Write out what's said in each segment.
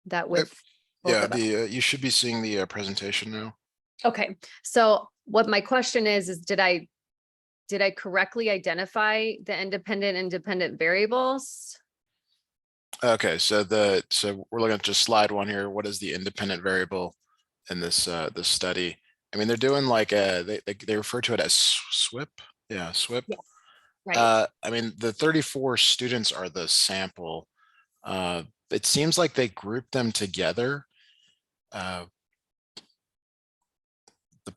that Yep. with both Yeah, of us? you should be seeing the presentation now. Okay, so what my question is did I correctly identify the independent variables? Okay, so we're looking at just slide one here. What is the independent variable in this study? I mean, they're doing like they refer to it as SWIP. Yeah, SWIP. Yeah. Right. I mean, the 34 students are the sample. It seems like they grouped them together. The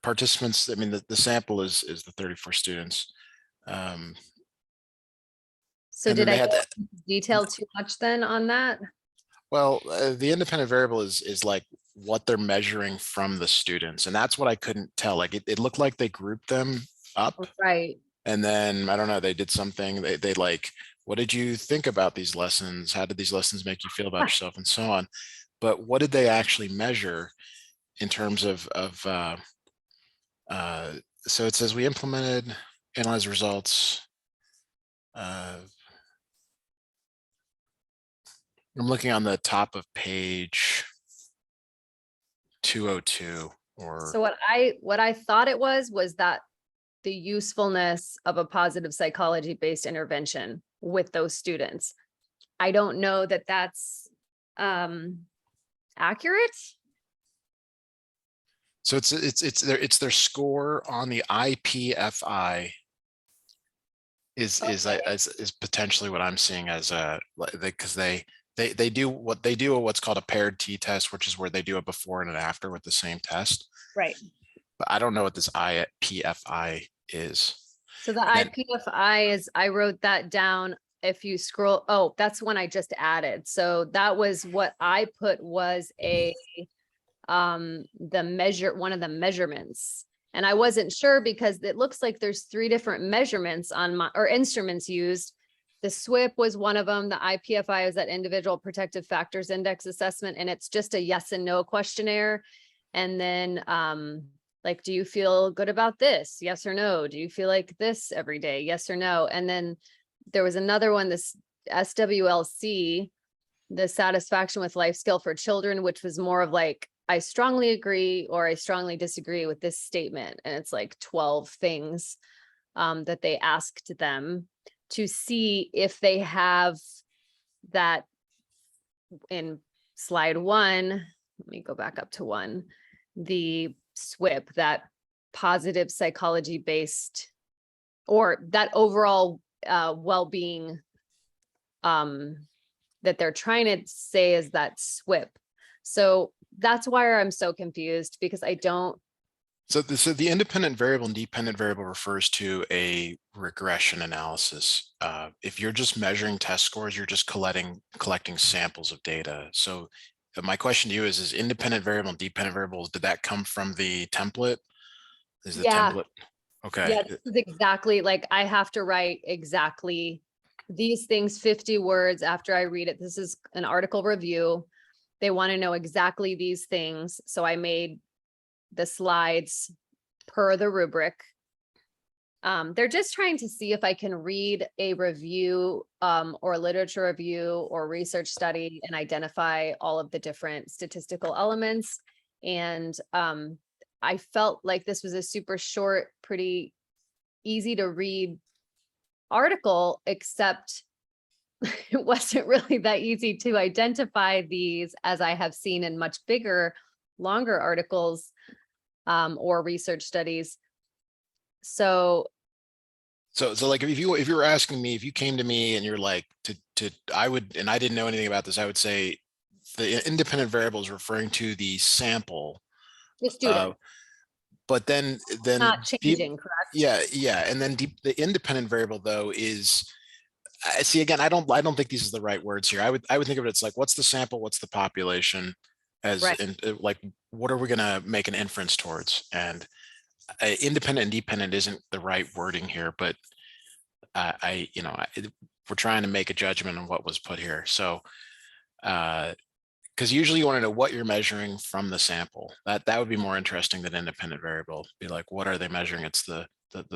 participants, I mean, the sample is the 34 students. So And then did they I had go that. into detail too much then on that? Well, the independent variable is like what they're measuring from the students. And that's what I couldn't tell. Like it looked like they grouped them up. Right. And then, I don't know, they did something, they like, what did you think about these lessons? How did these lessons make you feel about yourself and so on? But what did they actually measure in terms of so it says we implemented, analyze results. I'm looking on the top of page 202 or. So what I thought it was that the usefulness of a positive psychology based intervention with those students. I don't know that that's accurate. So it's their score on the IPFI is potentially what I'm seeing as because they do what's called a paired t-test, which is where they do a before and an after with the same test. Right. But I don't know what this IPFI is. So the IPFI is, I wrote that down. If you scroll, oh, that's one I just added. So that was what I put was one of the measurements. And I wasn't sure because it looks like there's 3 different measurements on or instruments used. The SWIP was one of them. The IPFI was that individual protective factors index assessment. And it's just a yes and no questionnaire. And then, like, do you feel good about this? Yes or no? Do you feel like this every day? Yes or no? And then there was another one, this SWLC, the satisfaction with life skill for children, which was more of like, I strongly agree or I strongly disagree with this statement. And it's like 12 things that they asked them to see if they have that in slide 1. Let me go back up to 1. The SWIP, that positive psychology based, or that overall well-being that they're trying to say is that SWIP. So that's why I'm so confused, because I don't. So the independent variable and dependent variable refers to a regression analysis. If you're just measuring test scores, you're just collecting samples of data. So my question to you is independent variable and dependent variables, did that come from the template? Is the template? Okay. Yeah, this is exactly, like, I have to write exactly these things 50 words after I read it. This is an article review. They want to know exactly these things. So I made the slides per the rubric. They're just trying to see if I can read a review or literature review or research study and identify all of the different statistical elements. And I felt like this was a super short, pretty easy to read article, except it wasn't really that easy to identify these, as I have seen in much bigger, longer articles or research studies. So like if you were asking me, if you came to me and you're like I would, and I didn't know anything about this, I would say the independent variable is referring to the sample. the student But then not changing, correct? Yeah. And then the independent variable though is, see, again, I don't think these are the right words here. I would think of it, it's like, what's the sample? What's the population? Right. Like, what are we going to make an inference towards? And independent and dependent isn't the right wording here, but we're trying to make a judgment on what was put here. So, because usually you want to know what you're measuring from the sample. That would be more interesting than independent variable. Be like, what are they measuring? It's the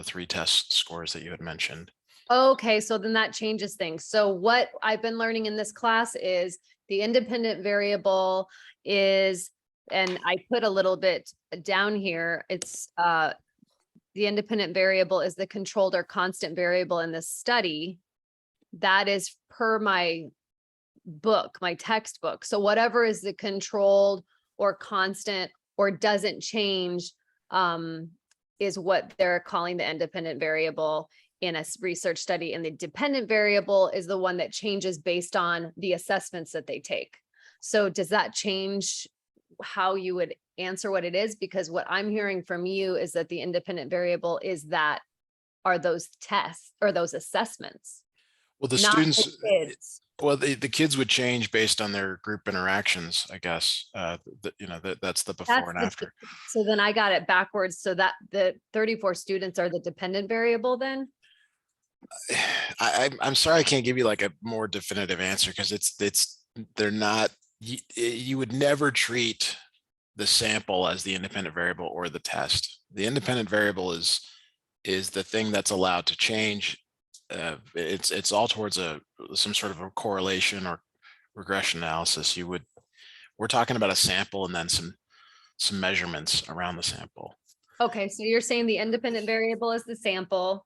3 test scores that you had mentioned. Okay, so then that changes things. So what I've been learning in this class is The independent variable is, and I put a little bit down here, it's the independent variable is the controlled or constant variable in this study. That is per my book, my textbook. So whatever is the controlled or constant or doesn't change is what they're calling the independent variable in a research study. And the dependent variable is the one that changes based on the assessments that they take. So does that change how you would answer what it is? Because what I'm hearing from you is that the independent variable is that are those tests or those assessments, Well, the not the students, kids. well, the kids would change based on their group interactions, I guess. That's the before That's and the, after. so then I got it backwards. So that the 34 students are the dependent variable then? I'm sorry I can't give you like a more definitive answer because they're not, you would never treat the sample as the independent variable or the test. The independent variable is the thing that's allowed to change. It's all towards some sort of a correlation or regression analysis. We're talking about a sample and then some measurements around the sample. Okay, so you're saying the independent variable is the sample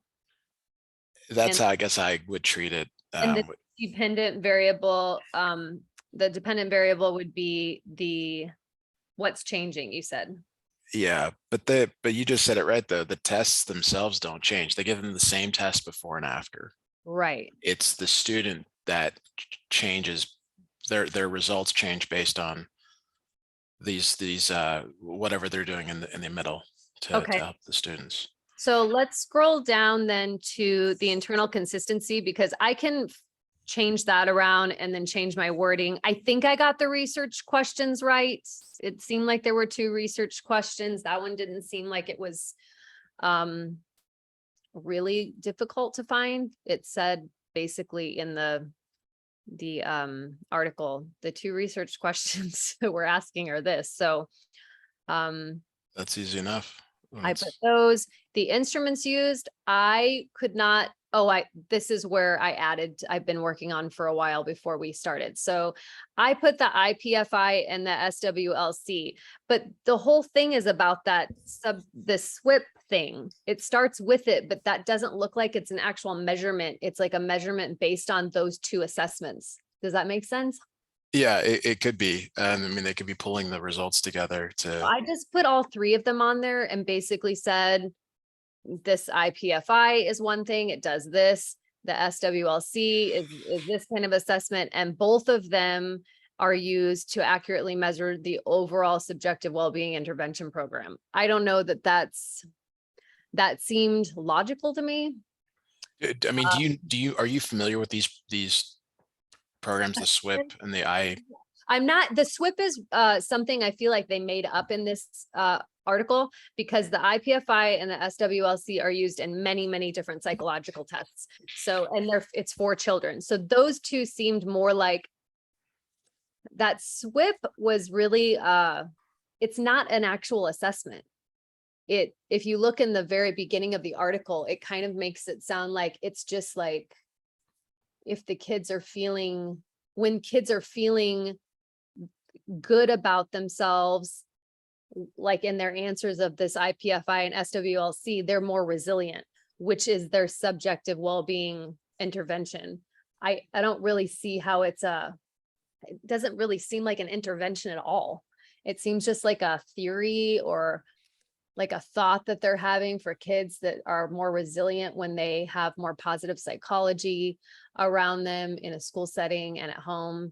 That's and, how I guess I would treat it. and the dependent variable, the dependent variable would be the what's changing, you said. Yeah, but you just said it right though. The tests themselves don't change. They give them the same test before and after. Right. It's the student that changes, their results change based on these whatever they're doing in the middle to Okay. help the students. So let's scroll down then to the internal consistency, because I can change that around and then change my wording. I think I got the research questions right. It seemed like there were 2 research questions. That one didn't seem like it was really difficult to find. It said basically in the article, the 2 research questions that we're asking are this. So That's easy enough. I put those. The instruments used, I could not, this is where I added, I've been working on for a while before we started. So I put the IPFI and the SWLC, but the whole thing is about the SWIP thing. It starts with it, but that doesn't look like it's an actual measurement. It's like a measurement based on those 2 assessments. Does that make sense? Yeah, it could be. I mean, they could be pulling the results together to. I just put all 3 of them on there and basically said, this IPFI is one thing, it does this. The SWLC is this kind of assessment, and both of them are used to accurately measure the overall subjective well-being intervention program. I don't know that seemed logical to me. I mean, are you familiar with these programs, the SWIP and the I'm not, the SWIP is something I feel like they made up in this article, because the IPFI and the SWLC are used in many, many different psychological tests. So, and it's for children. So those 2 seemed more like that. SWIP was really, it's not an actual assessment. If you look in the very beginning of the article, it kind of makes it sound like it's just like if the kids are feeling, when kids are feeling good about themselves, like in their answers of this IPFI and SWLC, they're more resilient, which is their subjective well-being intervention. I don't really see how it doesn't really seem like an intervention at all. It seems just like a theory or like a thought that they're having for kids that are more resilient when they have more positive psychology around them in a school setting and at home.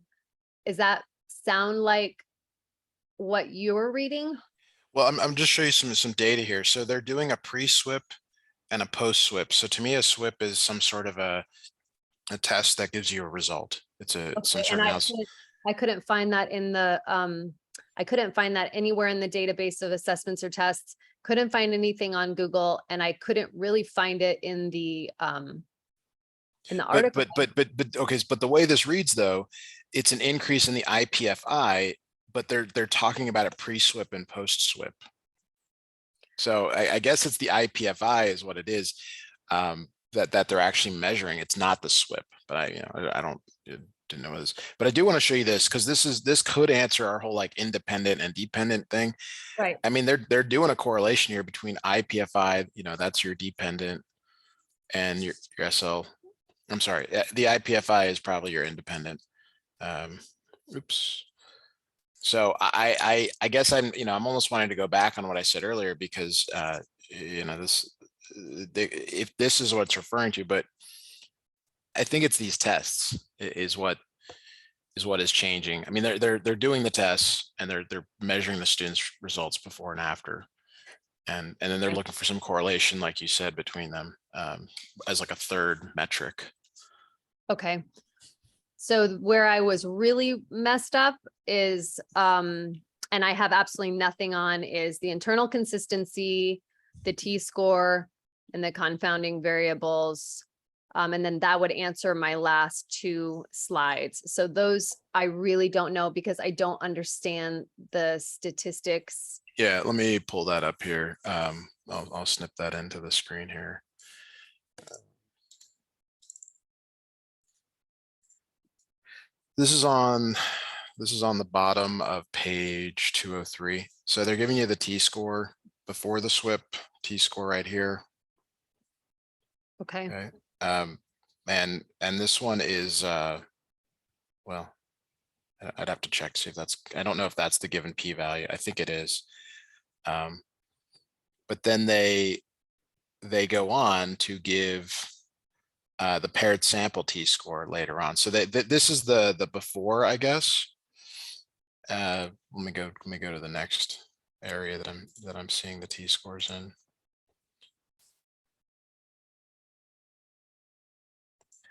Is that sound like what you're reading? Well, I'm just showing you some data here. So they're doing a pre-SWIP and a post-SWIP. So to me, a SWIP is some sort of a test that gives you a result. It's some sort of analysis. I couldn't find that in the I couldn't find that anywhere in the database of assessments or tests. Couldn't find anything on Google, and I couldn't really find it in the article. But okay, but the way this reads though, it's an increase in the IPFI, but they're talking about it pre-SWIP and post-SWIP. So I guess it's the IPFI is what it is, that they're actually measuring. It's not the SWIP, but I don't didn't know this, but I do want to show you this because this could answer our whole like independent and dependent thing. Right. I mean, they're doing a correlation here between IPFI, that's your dependent, and your SL. I'm sorry, the IPFI is probably your independent. Oops. So I guess I'm almost wanting to go back on what I said earlier because if this is what it's referring to, but I think it's these tests is what is changing. I mean, they're doing the tests and they're measuring the students' results before and after, and then they're looking for some correlation, like you said, between them as like a third metric. Okay. So where I was really messed up is, and I have absolutely nothing on, is the internal consistency, the T-score, and the confounding variables. And then that would answer my last two slides. So those I really don't know because I don't understand the statistics. Yeah, let me pull that up here. I'll snip that into the screen here. This is on the bottom of page 203. So they're giving you the T-score before the SWIP, T-score right here. Okay. Okay. And this one is well, I'd have to check, see if that's, I don't know if that's the given p-value. I think it is. But then they go on to give the paired sample T-score later on. So this is the before, I guess. Let me go to the next area that I'm seeing the T-scores in.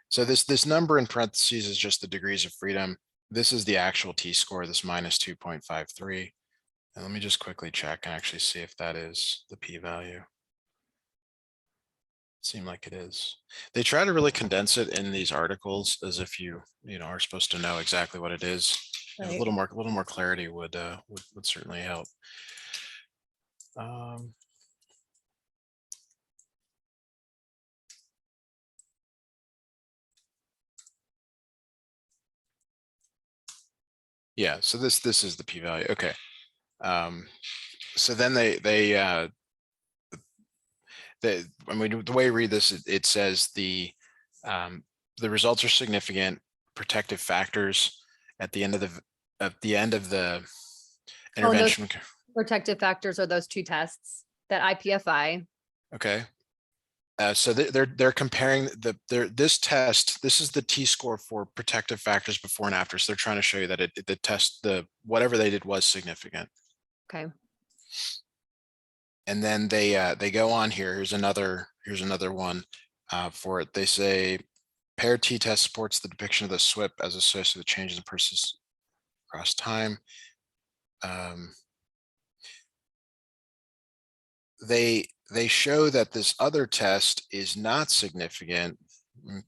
So this number in parentheses is just the degrees of freedom. This is the actual T-score, this minus 2.53. And let me just quickly check and actually see if that is the p-value. Seem like it is. They try to really condense it in these articles as if you are supposed to know exactly what it is. Right. A little more clarity would certainly help. Yeah, so this is the p-value. Okay. So then I mean, the way you read this, it says the results are significant. Protective factors at the end of the intervention. Protective factors are those two tests, that IPFI. Okay. So they're comparing this test. This is the T-score for protective factors before and after. So they're trying to show you that the test, whatever they did was significant. Okay. And then they go on here. Here's another one for it. They say paired t-test supports the depiction of the SWIP as associated with changes in persistence across time. They show that this other test is not significant.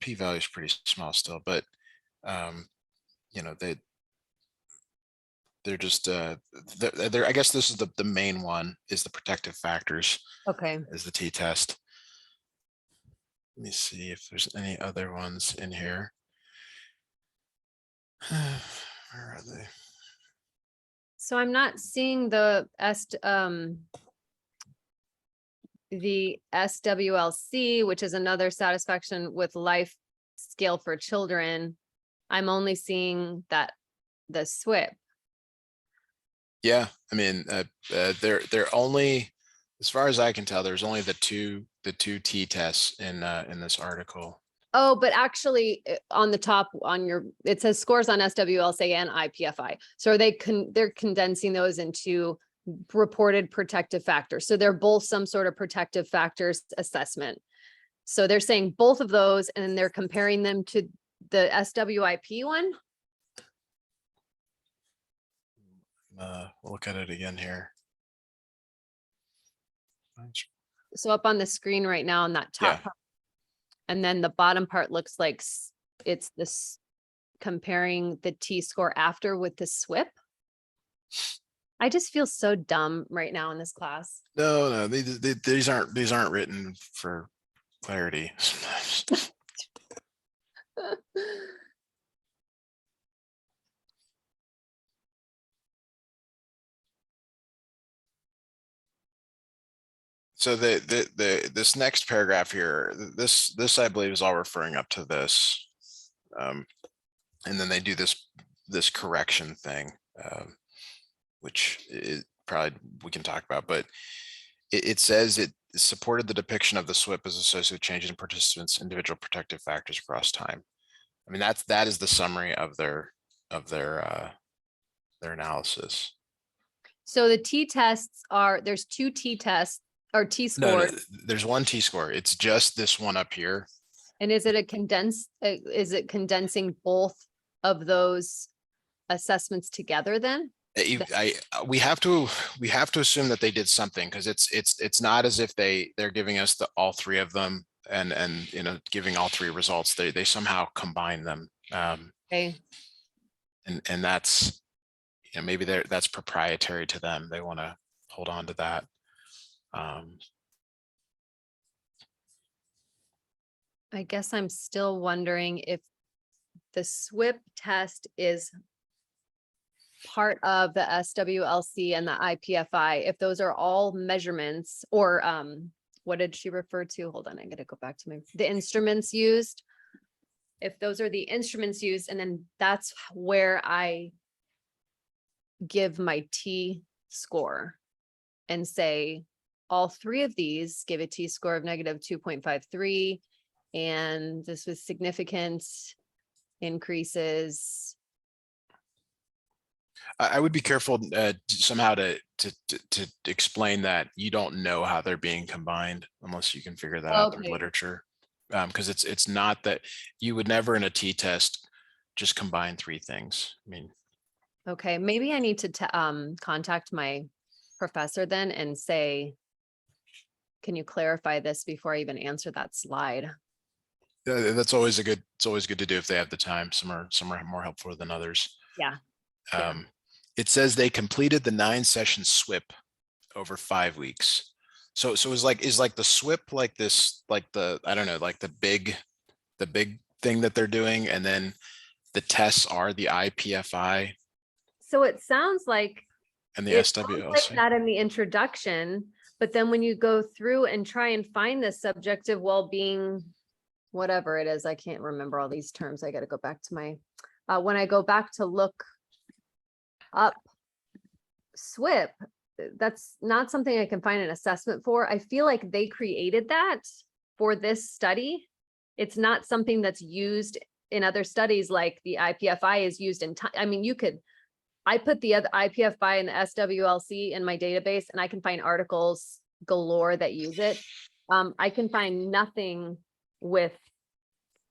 P-value is pretty small still, but they're just I guess this is the main one, is the protective factors. Okay. Is the t-test. Let me see if there's any other ones in here. Where are they? So I'm not seeing the SWLC, which is another satisfaction with life scale for children. I'm only seeing that the SWIP. Yeah, I mean, they're only, as far as I can tell, there's only the two t-tests in this article. Oh, but actually on the top it says scores on SWLC and IPFI. So they're condensing those into reported protective factors. So they're both some sort of protective factors assessment. So they're saying both of those and then they're comparing them to the SWIP one. We'll look at it again here. So up on the screen right now on that top part, and then the bottom part looks like it's this comparing the T-score after with the SWIP. I just feel so dumb right now in this class. No, these aren't written for clarity. So this next paragraph here, this I believe is all referring up to this. And then they do this correction thing, which is probably we can talk about, but it says it supported the depiction of the SWIP as associated with changes in participants' individual protective factors across time. I mean, that is the summary of their analysis. So the t-tests are, there's 2 t-tests or No, t-scores. there's one t-score. It's just this one up here. And is it a condensed, is it condensing both of those assessments together then? We have to assume that they did something, because it's not as if they're giving us all 3 of them and giving all 3 results. They somehow combine them. Okay. And that's, maybe that's proprietary to them. They want to hold on to that. I guess I'm still wondering if the SWIP test is part of the SWLC and the IPFI, if those are all measurements, or what did she refer to? Hold on, I gotta go back to the instruments used. If those are the instruments used, and then that's where I give my T score and say all 3 of these give a T score of negative 2.53, and this was significant increases. I would be careful somehow to explain that you don't know how they're being combined unless you can figure that out through literature. Because it's not that you would never in a t-test just combine 3 things. I mean, Okay, maybe I need to contact my professor then and say, can you clarify this before I even answer that slide? that's always it's always good to do if they have the time. Some are more helpful than others. Yeah. It says they completed the 9-session SWIP over 5 weeks. So is like the SWIP like this, like I don't know, like the big thing that they're doing, and then the tests are the IPFI. So it sounds like And the SWLC. like that in the introduction, but then when you go through and try and find the subjective well-being, whatever it is, I can't remember all these terms. I got to go back to my, when I go back to look up SWIP, that's not something I can find an assessment for. I feel like they created that for this study. It's not something that's used in other studies, like the IPFI is used in time. I mean, I put the other IPFI and the SWLC in my database, and I can find articles galore that use it. I can find nothing with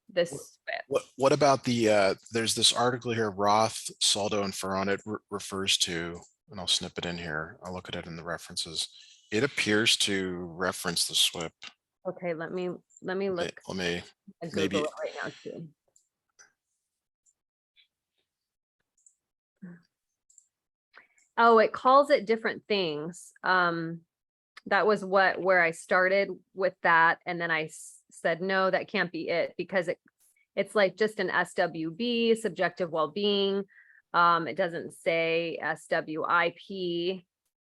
this SWIP. What about there's this article here, Roth, Saldo, and Ferron, it refers to, and I'll snip it in here. I'll look at it in the references. It appears to reference the SWIP. Okay, let me look. Let me Google it right now too. Oh, it calls it different things. That was where I started with that. And then I said, no, that can't be it, because it's like just an SWB, subjective well-being. It doesn't say SWIP.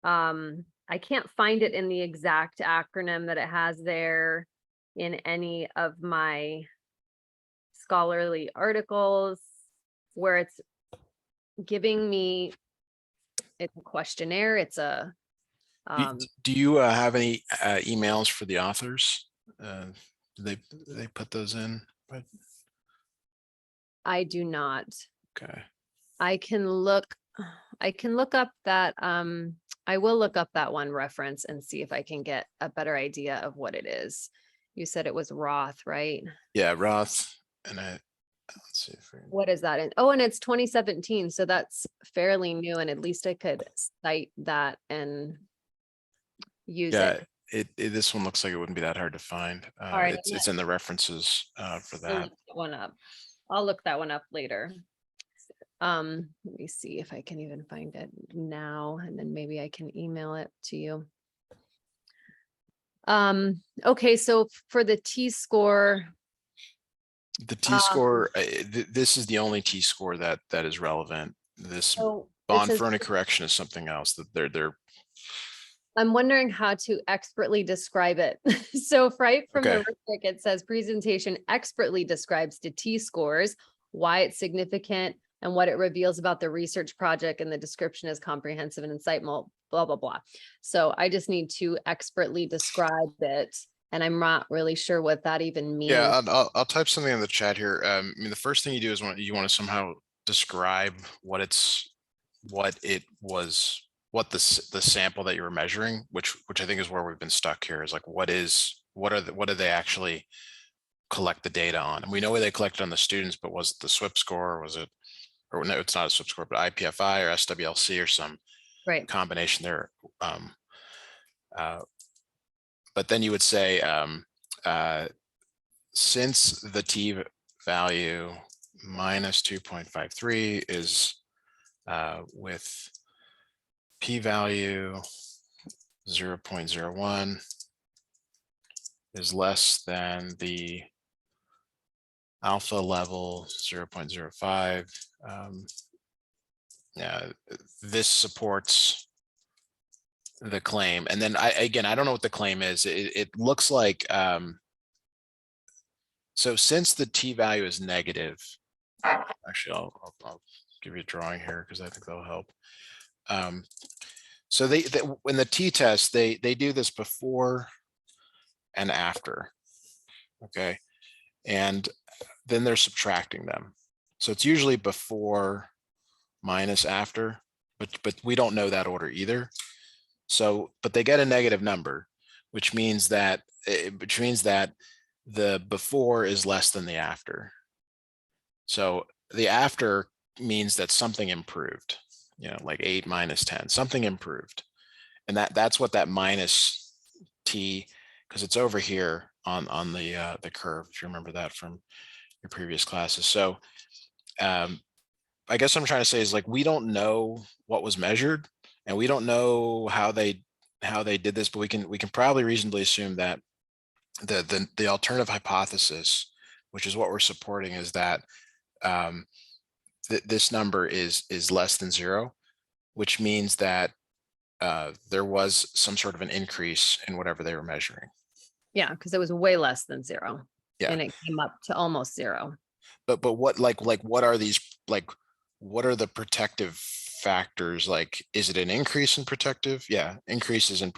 I can't find it in the exact acronym that it has there in any of my scholarly articles, where it's giving me, it's a questionnaire. It's a, do you have any emails for the authors? Do they put those in? But I do not. okay. I can look up that, I will look up that one reference and see if I can get a better idea of what it is. You said it was Roth, right? Yeah, Roth. And let's see if what is that in? Oh, and it's 2017. So that's fairly new. And at least I could cite that and use it. This one looks like it wouldn't be that hard to find. All right, it's in the references for that. One up. I'll look that one up later. Let me see if I can even find it now, and then maybe I can email it to you. Okay, so for the T-score. The T-score, this is the only T-score that is relevant. This bond Ferroni correction is something else that they're I'm wondering how to expertly describe it. So right from the Okay. rubric, it says presentation expertly describes the T-scores, why it's significant, and what it reveals about the research project, and the description is comprehensive and insightful, blah, blah, blah. So I just need to expertly describe it, and I'm not really sure what that even means. Yeah, I'll type something in the chat here. I mean, the first thing you do is you want to somehow describe what it was, what the sample that you were measuring, which I think is where we've been stuck here, is like what do they actually collect the data on? And we know where they collected on the students, but was it the SWIP score? Was it, or no, it's not a SWIP score, but IPFI or SWLC or some Right. combination there. But then you would say, since the T value minus 2.53 is with p-value 0.01 is less than the alpha level 0.05. Yeah, this supports the claim. And then I don't know what the claim is. It looks like, so since the t-value is negative, actually, I'll give you a drawing here because I think that'll help. So they in the t-test, they do this before and after, okay? And then they're subtracting them. So it's usually before minus after, but we don't know that order either. So, but they get a negative number, which means that the before is less than the after. So the after means that something improved, you know, like 8 minus 10, something improved. And that's what that minus t, because it's over here on the curve, if you remember that from your previous classes. So I guess I'm trying to say is like, we don't know what was measured and we don't know how they did this, but we can probably reasonably assume that the alternative hypothesis, which is what we're supporting, is that this number is less than 0, which means that there was some sort of an increase in whatever they were measuring. Yeah, because it was way less than 0. Yeah. And it came up to almost 0. But what what are these, like what are the protective factors? Like, is it an increase in protective? Yeah, increases in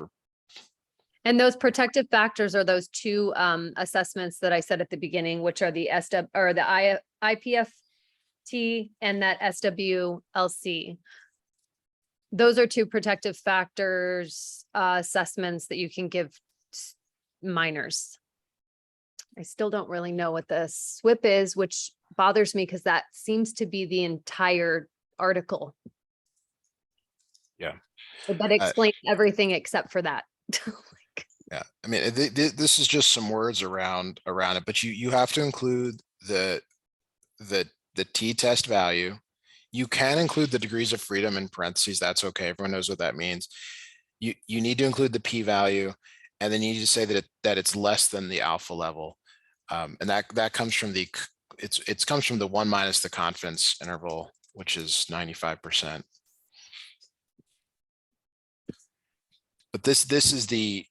And those protective factors are those two assessments that I said at the beginning, which are the SW or the IPFT and that SWLC. Those are two protective factors assessments that you can give minors. I still don't really know what the SWIP is, which bothers me because that seems to be the entire article. Yeah. But it explains everything except for that. Yeah, I mean, this is just some words around it, but you have to include the t-test value. You can include the degrees of freedom in parentheses. That's okay. Everyone knows what that means. You need to include the p-value, and then you need to say that it's less than the alpha level, and that comes from it comes from the 1 minus the confidence interval, which is 95%. But this is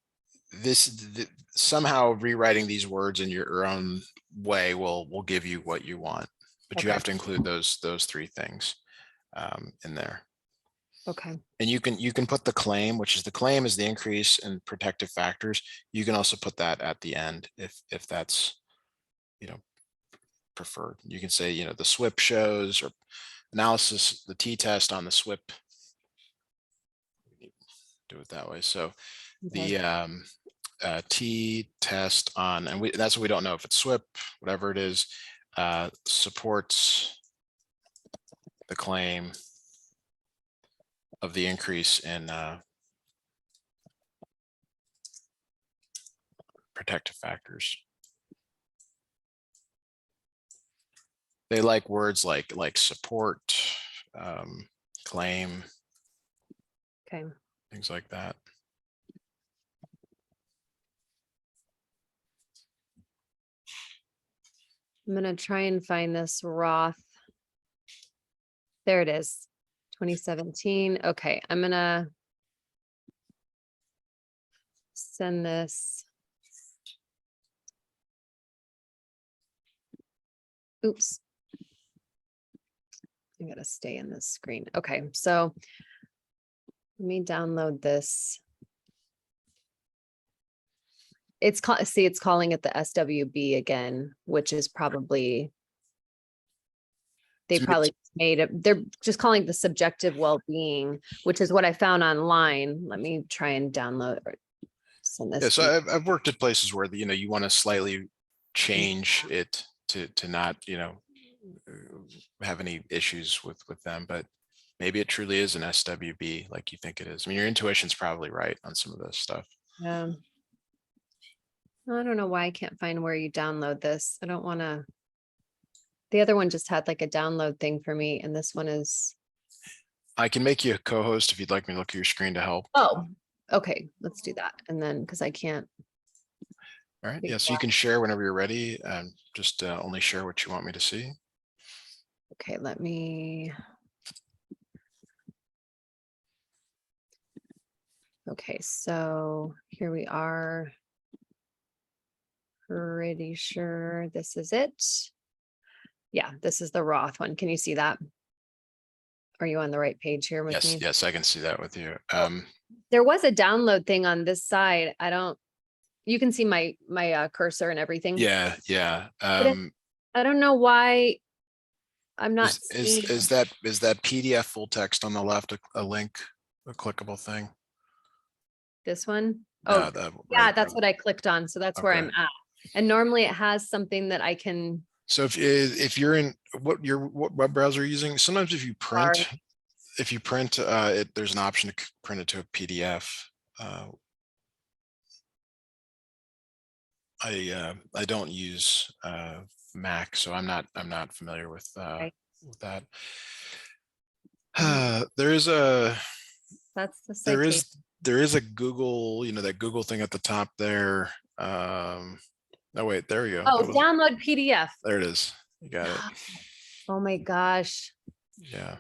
somehow rewriting these words in your own way will give you what you want, but you Okay. have to include those 3 things in there. Okay. And you can put the claim, which is the claim is the increase in protective factors. You can also put that at the end if that's, you know, preferred. You can say, you know, the SWIP shows, or analysis, the t-test on the SWIP. Do it that way. So Okay. the t-test on, and that's what we don't know if it's SWIP, whatever it is, supports the claim of the increase in protective factors. They like words like support, claim, Okay. things like that. I'm going to try and find this Roth. There it is. 2017. Okay. I'm going to send this. Oops. I gotta stay in this screen. Okay, so let me download this. It's see, it's calling it the SWB again, which is probably they So probably made it. They're just calling it the subjective well-being, which is what I found online. Let me try and download or send this. Yeah, so to I've worked at places where you want to slightly change it to not have any issues with them, but maybe it truly is an SWB like you think it is. I mean, your intuition's probably right on some of this stuff. Yeah. I don't know why I can't find where you download this. I don't want to. The other one just had like a download thing for me, and this one is. I can make you a co-host if you'd like me to look at your screen to help. Oh, okay. Let's do that. And then because I can't. All right. Yeah. So you can share whenever you're ready, and just only share what you want me to see. Okay, let me. Okay, so here we are. Pretty sure this is it. Yeah, this is the Roth one. Can you see that? Are you on the right page here with me? Yes, I can see that with you. There was a download thing on this side. I don't, you can see my cursor and everything. Yeah. I don't know why I'm not seeing. Is that PDF full text on the left a link, a clickable thing? This one? No, Oh, yeah, that's what I clicked on. So that's where Okay. I'm at. And normally it has something that I can. So if you're in what web browser you're using, sometimes if you print there's an option to print it to a PDF. I don't use Mac, so I'm not familiar with that. There is a That's the citation. there is a Google, that Google thing at the top there. Oh wait, there you go. Oh, download PDF. There it is. You got it. Oh my gosh. Yeah.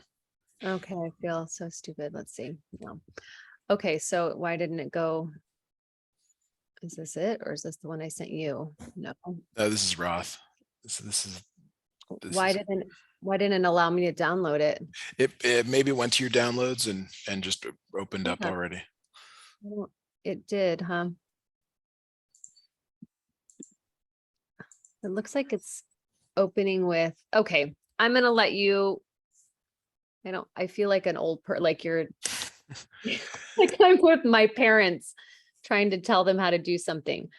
Okay, I feel so stupid. Let's see. No. Okay, so why didn't it go? Is this it, or is this the one I sent you? No. This is Roth. Why didn't it allow me to download it? It maybe went to your downloads and just opened up already. Well, it did, huh? It looks like it's opening with, okay, I'm gonna let you. I feel like an old like you're like I'm with my parents trying to tell them how to do something.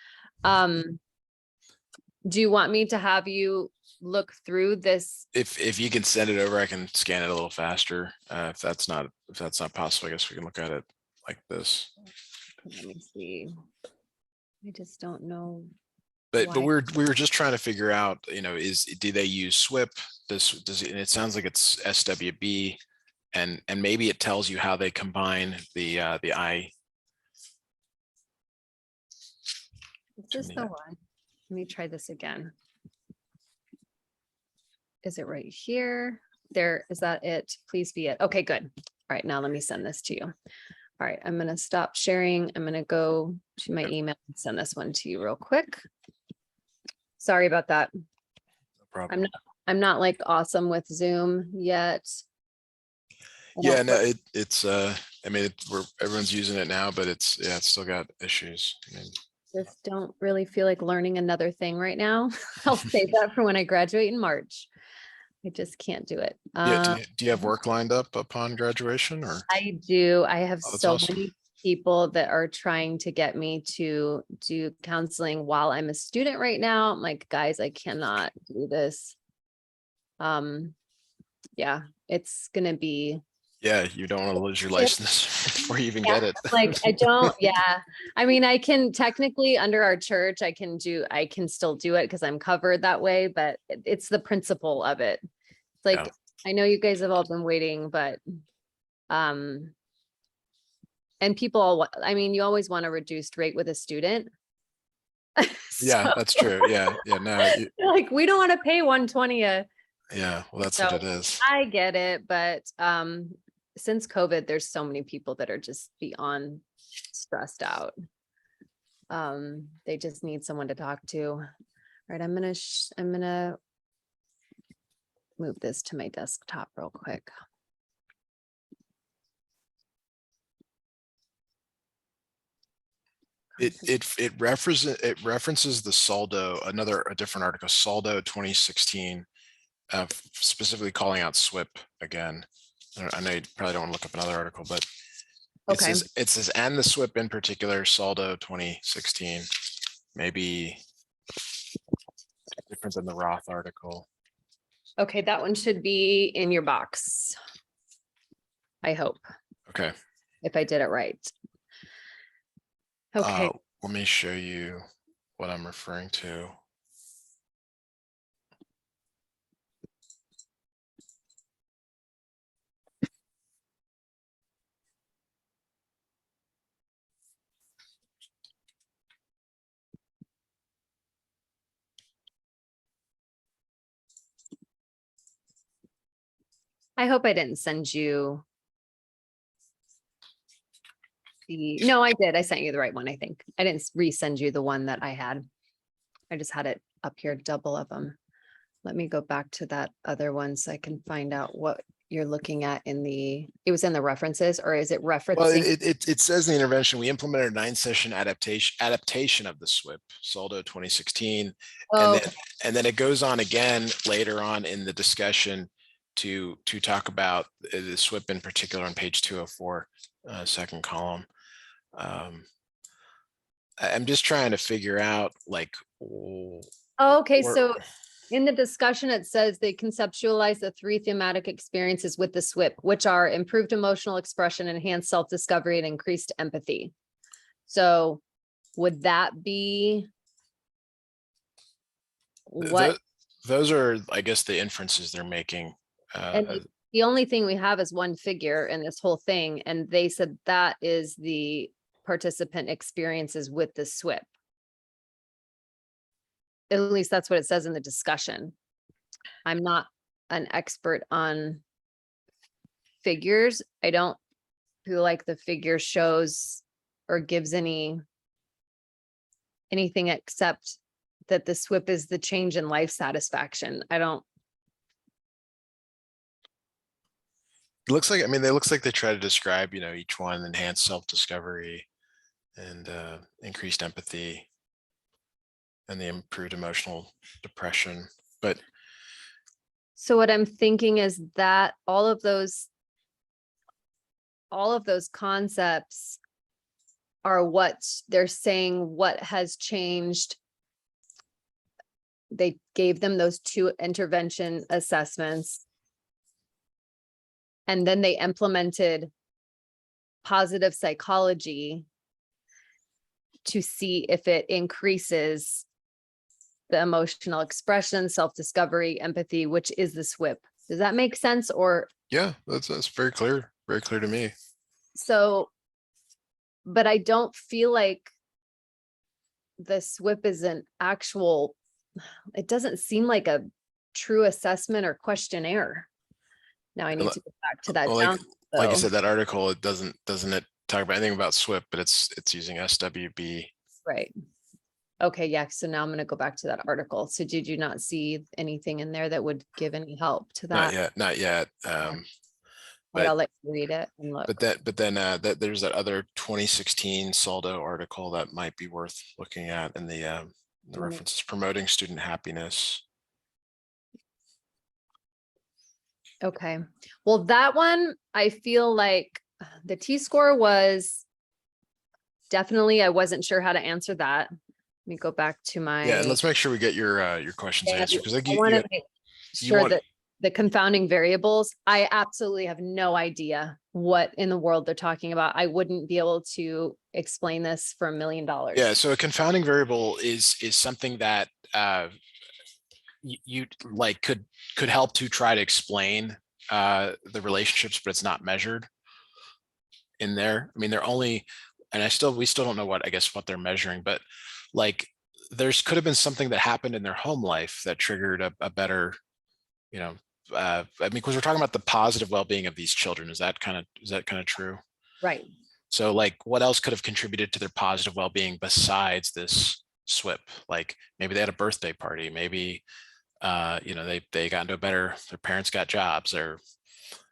Do you want me to have you look through this? If you can send it over, I can scan it a little faster. If that's not possible, I guess we can look at it like this. Let me see. I just don't know. But we were just trying to figure out, do they use SWIP? And it sounds like it's SWB, and maybe it tells you how they combine the I. Is this the one? Let me try this again. Is it right here? There, is that it? Please be it. Okay, good. All right, now let me send this to you. All right, I'm gonna stop sharing. I'm gonna go to my email and send this one to you real quick. Sorry about that. No problem. I'm not like awesome with Zoom yet. Yeah, no, it's I mean, everyone's using it now, but it's still got issues. I mean, just don't really feel like learning another thing right now. I'll save that for when I graduate in March. I just can't do it. yeah, do you have work lined up upon graduation, or? I do. I have so awesome. many people that are trying to get me to do counseling while I'm a student right now. I'm like, guys, I cannot do this. Yeah, it's gonna be. Yeah, you don't want to lose your license before you even get it. Like I don't, yeah. I mean, I can technically under our church, I can still do it because I'm covered that way, but it's the principle of it. It's like, I know you guys have all been waiting, but and people, I mean, you always want a reduced rate with a student. Yeah, that's true. Yeah. No, like we don't want to pay 120 a. Yeah, well, that's what it is. I get it, but since COVID, there's so many people that are just beyond stressed out. They just need someone to talk to. All right, I'm gonna move this to my desktop real quick. It references the Saldo, a different article, Saldo 2016, specifically calling out SWIP again. I know you probably don't want to look up another article, but Okay. it says and the SWIP in particular, Saldo 2016, maybe different than the Roth article. Okay, that one should be in your box. I hope, Okay. if I did it right. Okay, Let me show you what I'm referring to. I hope I didn't send you no, I did. I sent you the right one, I think. I didn't resend you the one that I had. I just had it up here, double of them. Let me go back to that other one so I can find out what you're looking at it was in the references, or is it referencing? Well, it says in the intervention, we implemented a 9-session adaptation of the SWIP, Saldo 2016. Oh, And then it goes on again later on in the discussion to talk about the SWIP in particular on page 204, second column. I'm just trying to figure out like. okay. So in the discussion, it says they conceptualize the 3 thematic experiences with the SWIP, which are improved emotional expression, enhanced self-discovery, and increased empathy. So would that be what? Those are, I guess, the inferences they're making. And the only thing we have is one figure in this whole thing. And they said that is the participant experiences with the SWIP. At least that's what it says in the discussion. I'm not an expert on figures. I don't feel like the figure shows or gives anything except that the SWIP is the change in life satisfaction. I don't. It looks like, I mean, it looks like they try to describe, each one, enhanced self-discovery and increased empathy and the improved emotional depression. But so what I'm thinking is that all of those concepts are what they're saying, what has changed. They gave them those 2 intervention assessments. And then they implemented positive psychology to see if it increases the emotional expression, self-discovery, empathy, which is the SWIP. Does that make sense? Or yeah, that's very clear to me. So, but I don't feel like the SWIP is an actual, it doesn't seem like a true assessment or questionnaire. Now I need to go back to that. Well, like I said, that article, it doesn't it talk about anything about SWIP, but it's using SWB. Right. Okay. Yeah. So now I'm going to go back to that article. So did you not see anything in there that would give any help to that? Not yet. But I'll let you read it and look. But then there's that other 2016 Saldo article that might be worth looking at in the references, promoting student happiness. Okay. Well, that one, I feel like the T-score was definitely, I wasn't sure how to answer that. Let me go back to my. Yeah, and let's make sure we get your questions answered, because I want to make sure that the confounding variables, I absolutely have no idea what in the world they're talking about. I wouldn't be able to explain this for $1 million. Yeah, so a confounding variable is something that you like could help to try to explain the relationships, but it's not measured in there. I mean, they're only, and we still don't know what they're measuring, but like could have been something that happened in their home life that triggered a better, I mean, because we're talking about the positive well-being of these children. Is that kind of true? Right. So like, what else could have contributed to their positive well-being besides this SWIP? Like maybe they had a birthday party, maybe they got into a better, their parents got jobs, or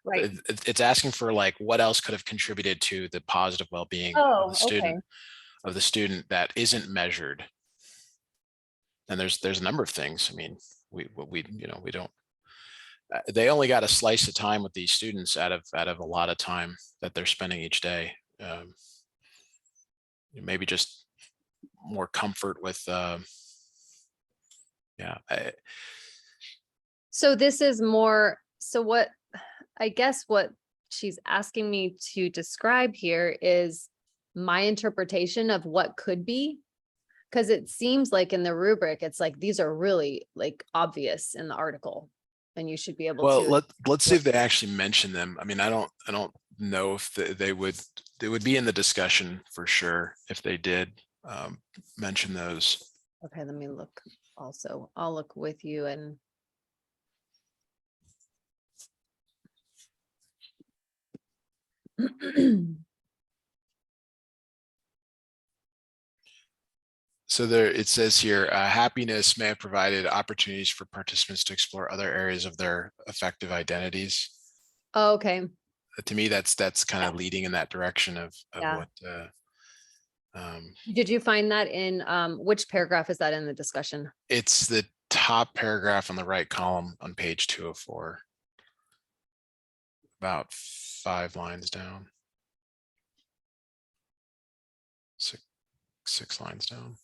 Right. it's asking for like what else could have contributed to the positive well-being of Oh, the okay. student that isn't measured. And there's a number of things. I mean, we don't, they only got a slice of time with these students out of a lot of time that they're spending each day. Maybe just more comfort with yeah. So this is more, so what, I guess what she's asking me to describe here is my interpretation of what could be. Because it seems like in the rubric, it's like, these are really like obvious in the article. And you should be able Well, to. let's see if they actually mention them. I mean, I don't know if they would be in the discussion for sure if they did mention those. Okay, let me look also. I'll look with you and. So there, it says here, happiness may have provided opportunities for participants to explore other areas of their affective identities. Oh, okay, To me, that's kind of leading in that direction of Yeah. what. Did you find that in, which paragraph is that in the discussion? It's the top paragraph on the right column on page 204, about 5 lines down, six lines down.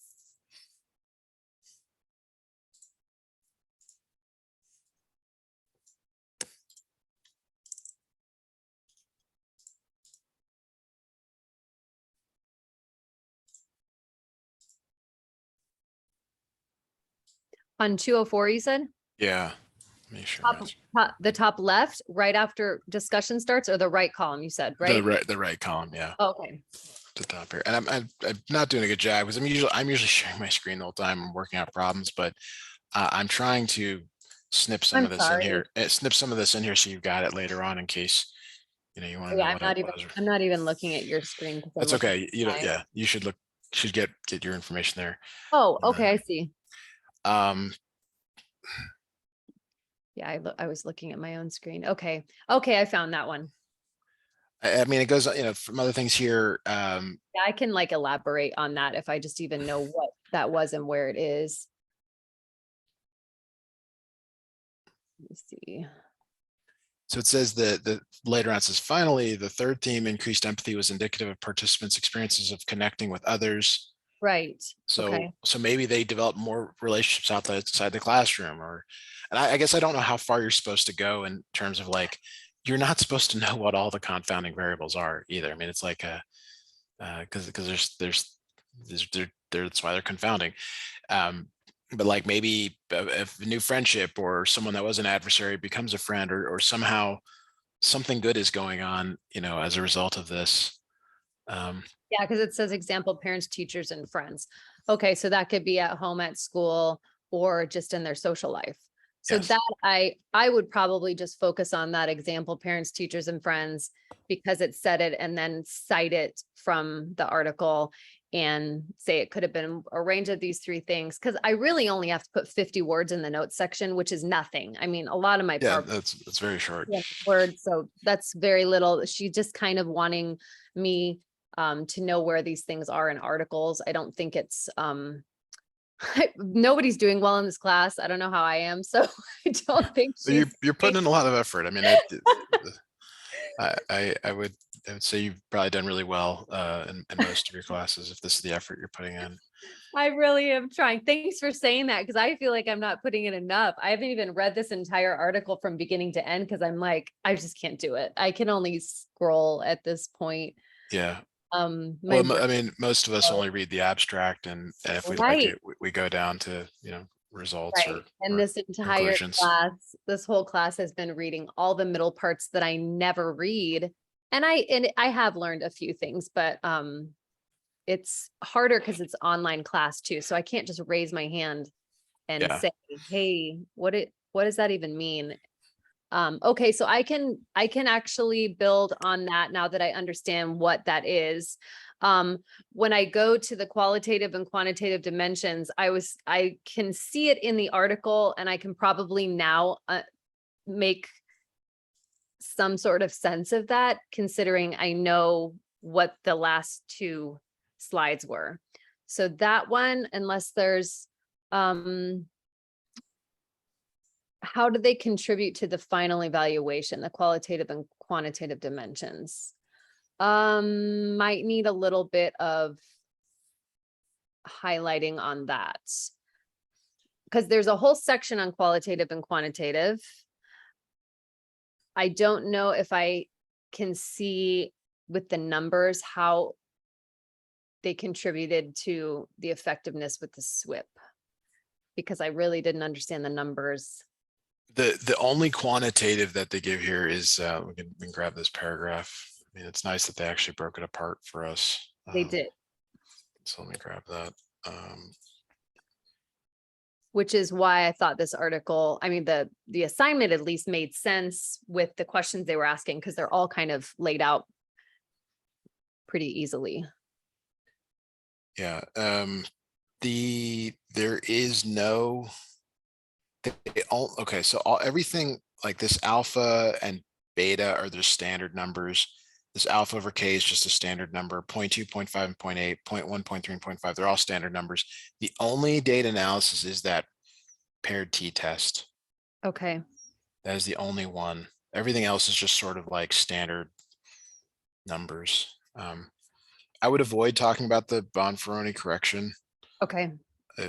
On 204, you said? Yeah, make sure. The top left, right after discussion starts, or the right column, you said, right? The right column, yeah. Okay. The top here, and I'm not doing a good job because I'm usually sharing my screen the whole time. I'm working out problems, but I'm trying to snip some of I'm this in sorry. here. Snip some of this in here so you've got it later on in case you want to know Yeah, what it was. I'm not even looking at your screen. That's okay. You know, yeah, you should get your information there. Oh, okay, I see. Um, Yeah, I was looking at my own screen. Okay. Okay, I found that one. I mean, it goes, from other things here. Yeah, I can like elaborate on that if I just even know what that was and where it is. Let me see. So it says that the later on it says, finally, the third theme, increased empathy, was indicative of participants' experiences of connecting with others. Right. So, Okay. so maybe they develop more relationships outside the classroom, and I guess I don't know how far you're supposed to go in terms of like, you're not supposed to know what all the confounding variables are either. I mean, it's like because that's why they're confounding. But like maybe if a new friendship or someone that was an adversary becomes a friend, or somehow something good is going on, as a result of this. Yeah, because it says example, parents, teachers, and friends. Okay, so that could be at home, at school, or just in their social life. So Yes. that I would probably just focus on that example, parents, teachers, and friends, because it said it and then cite it from the article and say it could have been a range of these 3 things. Because I really only have to put 50 words in the notes section, which is nothing. I mean, a lot of my Yeah, that's very short. words, so that's very little. She just kind of wanting me to know where these things are in articles. I don't think it's nobody's doing well in this class. I don't know how I am, so I don't think So she's you're putting in a lot of effort. I mean, I would say you've probably done really well in most of your classes if this is the effort you're putting in. I really am trying. Thanks for saying that, because I feel like I'm not putting in enough. I haven't even read this entire article from beginning to end because I'm like, I just can't do it. I can only scroll at this point. Yeah. My Well, I mean, most of us only read the abstract, and if we like right. it, we go down to, results Right. or And this entire conclusions. class, this whole class has been reading all the middle parts that I never read. And I have learned a few things, but it's harder because it's online class too. So I can't just raise my hand and Yeah. say, hey, what does that even mean? Okay, so I can actually build on that now that I understand what that is. When I go to the qualitative and quantitative dimensions, I can see it in the article, and I can probably now make some sort of sense of that, considering I know what the last two slides were. So that one, unless there's, how do they contribute to the final evaluation, the qualitative and quantitative dimensions? Might need a little bit of highlighting on that. Because there's a whole section on qualitative and quantitative. I don't know if I can see with the numbers how they contributed to the effectiveness with the SWIP, because I really didn't understand the numbers. The only quantitative that they give here is we can grab this paragraph. I mean, it's nice that they actually broke it apart for us. They did. So let me grab that. Which is why I thought this article, I mean, the assignment at least made sense with the questions they were asking, because they're all kind of laid out pretty easily. Yeah. There is no. Okay, so everything like this alpha and beta are their standard numbers. This alpha over k is just a standard number, 0.2, 0.5, and 0.8, 0.1, 0.3, and 0.5. They're all standard numbers. The only data analysis is that paired t-test. Okay. That is the only one. Everything else is just sort of like standard numbers. I would avoid talking about the Bonferroni correction. Okay.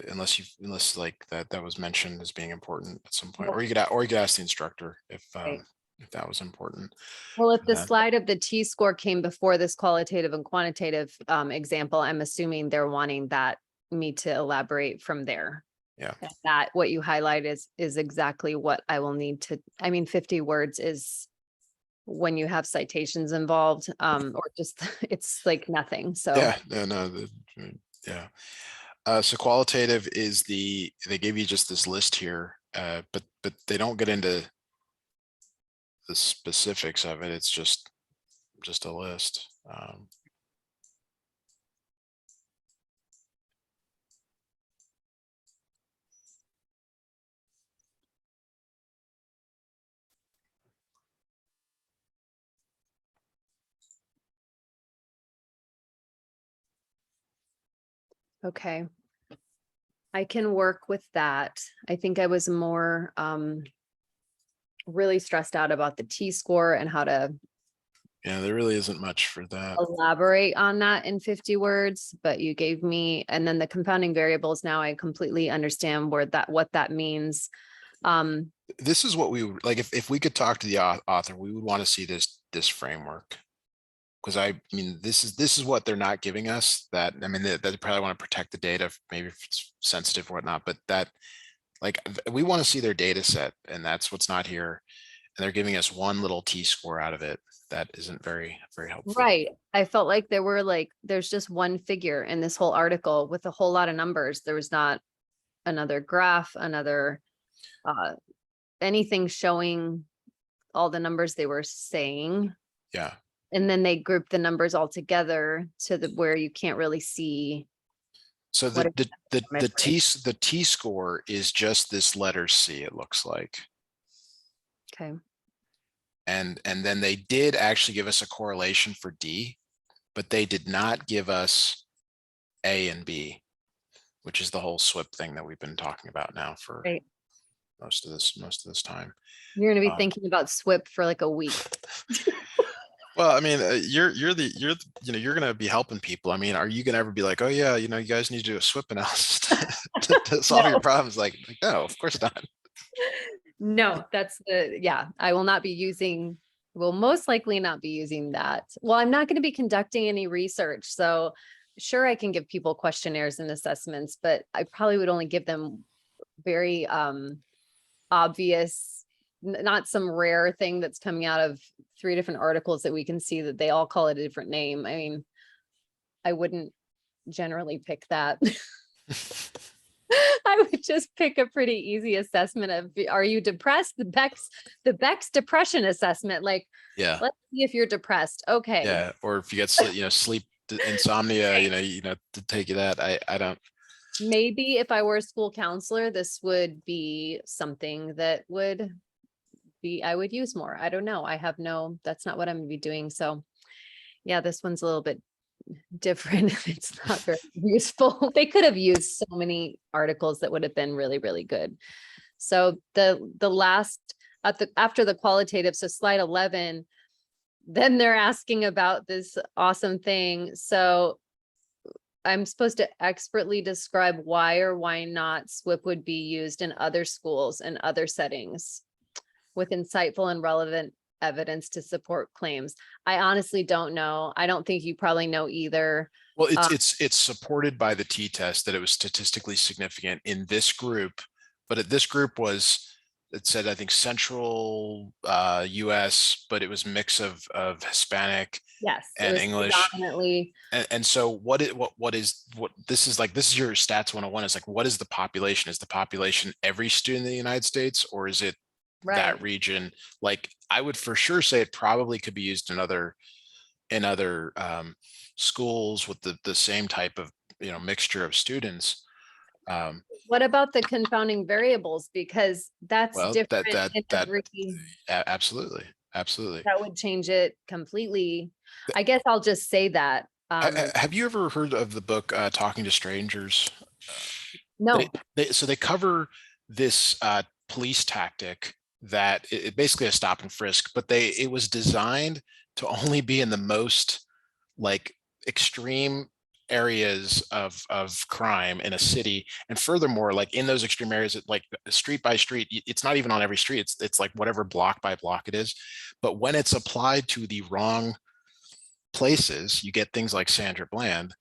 Unless like that was mentioned as being important at some point, Yeah. or you could ask the instructor if that was important. Well, if the slide of the T-score came before this qualitative and quantitative example, I'm assuming they're wanting me to elaborate from there. Yeah. And that what you highlight is exactly what I will need to, I mean, 50 words is when you have citations involved, or just, it's like nothing, so. Yeah, yeah. So qualitative is they gave you just this list here, but they don't get into the specifics of it. It's just a list. Okay. I can work with that. I think I was more really stressed out about the T-score and how to Yeah, there really isn't much for that. elaborate on that in 50 words, but you gave me, and then the confounding variables, now I completely understand what that means. This is what we would like if we could talk to the author, we would want to see this framework. Because I mean, this is what they're not giving us. That I mean, they probably want to protect the data, maybe if it's sensitive or whatnot. But that, like, we want to see their data set, and that's what's not here. And they're giving us one little t-score out of it. That isn't very helpful. Right. I felt like there's just one figure in this whole article with a whole lot of numbers. There was not another graph, anything showing all the numbers they were saying. Yeah. And then they group the numbers all together to where you can't really see. So the t-score is just this letter C, it looks like. Okay. And then they did actually give us a correlation for D, but they did not give us A and B, which is the whole SWIP thing that we've been talking about now for Right. most of this time. You're going to be thinking about SWIP for like a week. Well, I mean, you're going to be helping people. I mean, are you going to ever be like, oh yeah, you guys need to do a SWIP analysis to solve your problems? Like, no, of course not. No, I will not be using, will most likely not be using that. Well, I'm not going to be conducting any research. So sure, I can give people questionnaires and assessments, but I probably would only give them very obvious, not some rare thing that's coming out of 3 different articles that we can see that they all call it a different name. I mean, I wouldn't generally pick that. I would just pick a pretty easy assessment of, are you depressed? The Beck's depression assessment. Like, Yeah. let's see if you're depressed. Okay. Yeah. Or if you get sleep, sleep insomnia, to take you that. I don't. Maybe if I were a school counselor, this would be something that I would use more. I don't know. That's not what I'm gonna be doing. So yeah, this one's a little bit different. It's not very useful. They could have used so many articles that would have been really, really good. So the last after the qualitative, so slide 11, then they're asking about this awesome thing. So I'm supposed to expertly describe why or why not SWIP would be used in other schools and other settings with insightful and relevant evidence to support claims. I honestly don't know. I don't think you probably know either. Well, it's supported by the t-test that it was statistically significant in this group, but this group it said, I think, central US, but it was a mix of Hispanic Yes, it and was English. predominantly. And so this is your stats 101 is like, what is the population? Is the population every student in the United States, or is it Right. that region? Like, I would for sure say it probably could be used in other schools with the same type of mixture of students. What about the confounding variables? Because that's Well, different in every, absolutely. that would change it completely. I guess I'll just say that. Have you ever heard of the book Talking to Strangers? No. So they cover this police tactic that it basically a stop and frisk, but it was designed to only be in the most like extreme areas of crime in a city. And furthermore, like in those extreme areas, like street by street, it's not even on every street. It's like whatever block by block it is. But when it's applied to the wrong places, you get things like Sandra Bland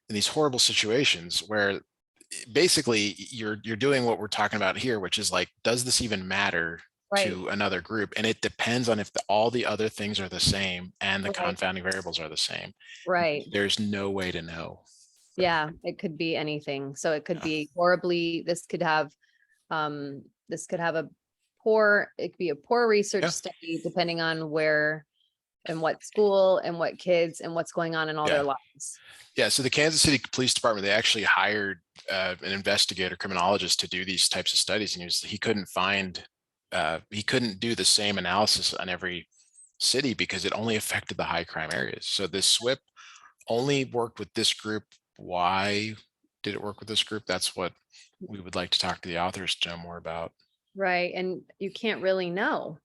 in these horrible situations where basically you're doing what we're talking about here, which is like, does this even matter to another group? And it depends on if all the other things are the same and the confounding variables are the same. Right. There's no way to know. Yeah, it could be anything. So it could be horribly, this could have it could be a poor research study depending on where and what school and what kids and what's going on in all their lives. Yeah, so the Kansas City Police Department, they actually hired an investigator, criminologist, to do these types of studies, and he couldn't do the same analysis on every city because it only affected the high crime areas. So this SWIP only worked with this group. Why did it work with this group? That's what we would like to talk to the authors to know more about. Right, and you can't really know.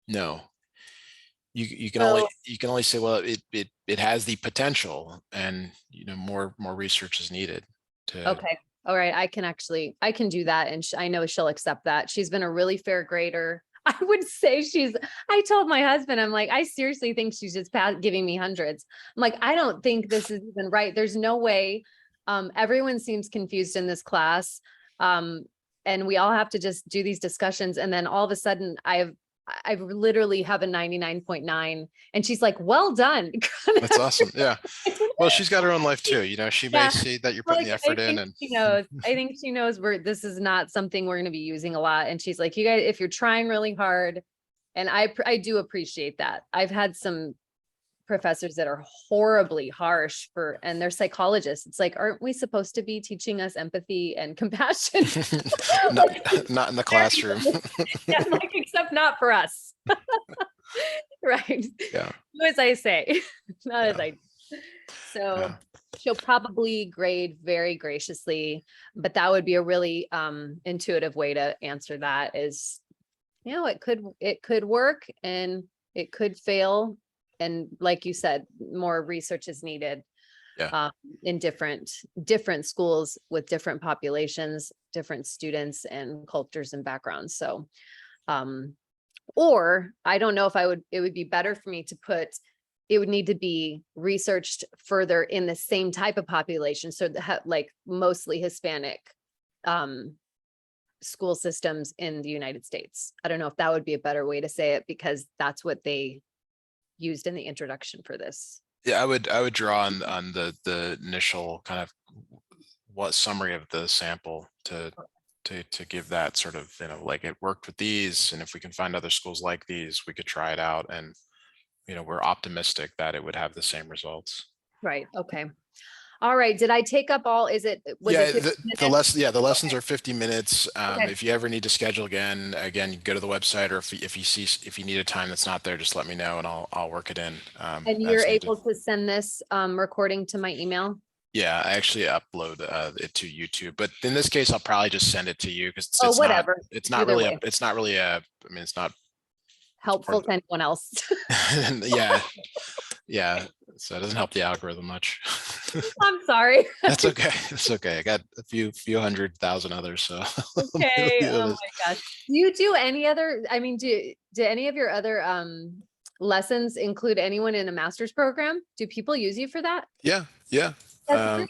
No. You can only say, well, it has the potential, and more research is needed to. Okay. All right. I can do that. And I know she'll accept that. She's been a really fair grader. I would say I told my husband, I'm like, I seriously think she's just giving me hundreds. I'm like, I don't think this is even right. There's no way. Everyone seems confused in this class. And we all have to just do these discussions. And then all of a sudden I literally have a 99.9, and she's like, well done. That's awesome. Yeah. Well, she's got her own life too. She may see that you're putting the effort in, and she knows. I think she knows this is not something we're going to be using a lot. And she's like, you guys, if you're trying really hard, and I do appreciate that. I've had some professors that are horribly harsh and they're psychologists. It's like, aren't we supposed to be teaching us empathy and compassion? not in the classroom. Yeah, like, except not for us. Right. Yeah. As I say, not as I. So she'll probably grade very graciously, but that would be a really intuitive way to answer that is, it could work and it could fail. And like you said, more research is needed in different schools with different populations, different students and cultures and backgrounds. So, or I don't know if it would be better for me to put, it would need to be researched further in the same type of population. So like mostly Hispanic school systems in the United States. I don't know if that would be a better way to say it, because that's what they used in the introduction for this. Yeah, I would draw on the initial kind of summary of the sample to give that sort of, you know, like it worked with these, and if we can find other schools like these, we could try it out. And, you know, we're optimistic that it would have the same results. Right. Okay. All right. Did I take up all, was Yeah, it 15 minutes? the lessons Okay. are 50 minutes. Okay. If you ever need to schedule again, you go to the website, or if you need a time that's not there, just let me know and I'll work it in. And you're As needed. able to send this recording to my email? Yeah, I actually upload it to YouTube, but in this case, I'll probably just send it to you because Oh, whatever. it's not Either really way. I mean, it's not Helpful to anyone else. yeah, yeah. So it doesn't help the algorithm much. I'm sorry. That's okay. It's okay. I got a few 100,000 others. So Okay. Oh my gosh. Do you do any other, I mean, do any of your other lessons include anyone in a master's program? Do people use you for that? yeah. That's great.